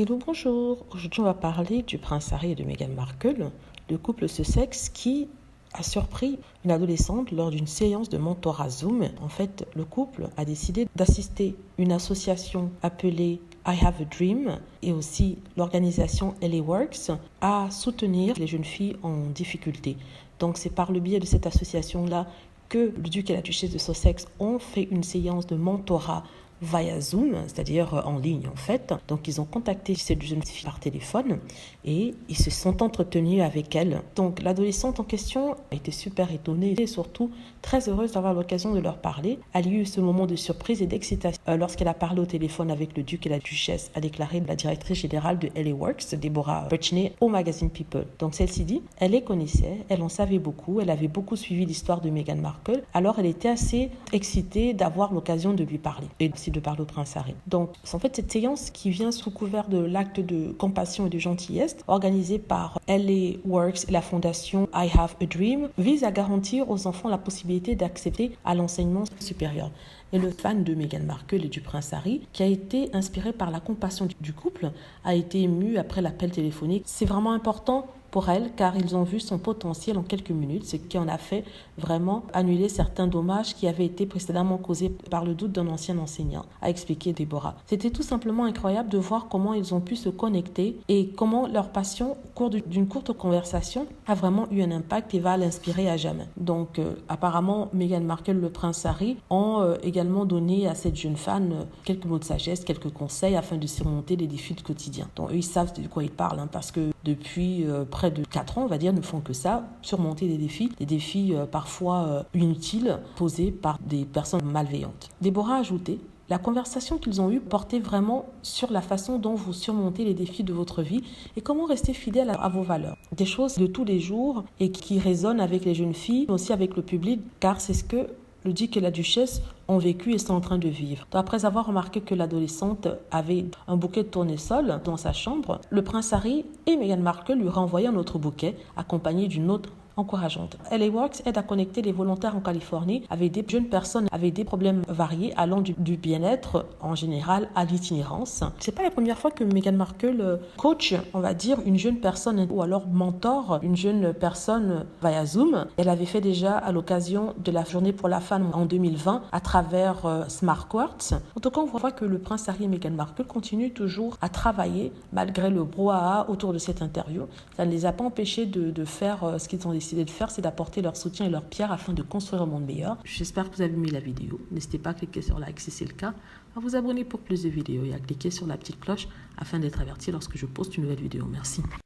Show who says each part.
Speaker 1: Hello, bonjour. Aujourd'hui, on va parler du prince Harry et de Meghan Markle, le couple Sussex qui a surpris une adolescente lors d'une séance de mentorat Zoom. En fait, le couple a décidé d'assister une association appelée I Have a Dream et aussi l'organisation LA Works à soutenir les jeunes filles en difficulté. Donc, c'est par le biais de cette association-là que le duc et la duchesse de Sussex ont fait une séance de mentorat via Zoom, c'est-à-dire en ligne en fait. Donc ils ont contacté cette jeune fille par téléphone et ils se sont entretenus avec elle. Donc l'adolescente en question a été super étonnée et surtout très heureuse d'avoir l'occasion de leur parler. Elle a eu ce moment de surprise et d'excitation lorsqu'elle a parlé au téléphone avec le duc et la duchesse, a déclaré la directrice générale de LA Works, Deborah Birchney, au magazine People. Donc celle-ci dit, elle les connaissait, elle en savait beaucoup, elle avait beaucoup suivi l'histoire de Meghan Markle, alors elle était assez excitée d'avoir l'occasion de lui parler et aussi de parler au prince Harry. Donc en fait cette séance qui vient sous couvert de l'acte de compassion et de gentillesse organisée par LA Works et la fondation I Have a Dream vise à garantir aux enfants la possibilité d'accéder à l'enseignement supérieur. Et le fan de Meghan Markle et du prince Harry, qui a été inspiré par la compassion du couple, a été ému après l'appel téléphonique. C'est vraiment important pour elle car ils ont vu son potentiel en quelques minutes, ce qui en a fait vraiment annuler certains dommages qui avaient été précédemment causés par le doute d'un ancien enseignant, a expliqué Deborah. C'était tout simplement incroyable de voir comment ils ont pu se connecter et comment leur passion, au cours d'une courte conversation, a vraiment eu un impact et va l'inspirer à jamais. Donc apparemment, Meghan Markle et le prince Harry ont également donné à cette jeune fan quelques mots de sagesse, quelques conseils afin de surmonter les défis du quotidien. Donc eux, ils savent de quoi ils parlent parce que depuis près de 4 ans, on va dire, ne font que ça, surmonter des défis parfois inutiles posés par des personnes malveillantes. Deborah a ajouté, la conversation qu'ils ont eue portait vraiment sur la façon dont vous surmontez les défis de votre vie et comment rester fidèle à vos valeurs. Des choses de tous les jours et qui résonnent avec les jeunes filles, mais aussi avec le public, car c'est ce que le duc et la duchesse ont vécu et sont en train de vivre. Après avoir remarqué que l'adolescente avait un bouquet de tournesol dans sa chambre, le prince Harry et Meghan Markle lui renvoyaient un autre bouquet accompagné d'une note encourageante. LA Works aide à connecter les volontaires en Californie avec des jeunes personnes avec des problèmes variés allant du bien-être en général à l'itinérance. C'est pas la première fois que Meghan Markle coach, on va dire, une jeune personne ou alors mentor une jeune personne via Zoom. Elle avait fait déjà à l'occasion de la journée pour la femme en 2020 à travers Smart Quartz. En tout cas, on voit que le prince Harry et Meghan Markle continuent toujours à travailler malgré le brouhaha autour de cette interview. Ça ne les a pas empêchés de faire ce qu'ils ont décidé de faire, c'est d'apporter leur soutien et leur pierre afin de construire un monde meilleur. J'espère que vous avez aimé la vidéo. N'hésitez pas à cliquer sur like si c'est le cas, à vous abonner pour plus de vidéos et à cliquer sur la petite cloche afin d'être averti lorsque je poste une nouvelle vidéo. Merci.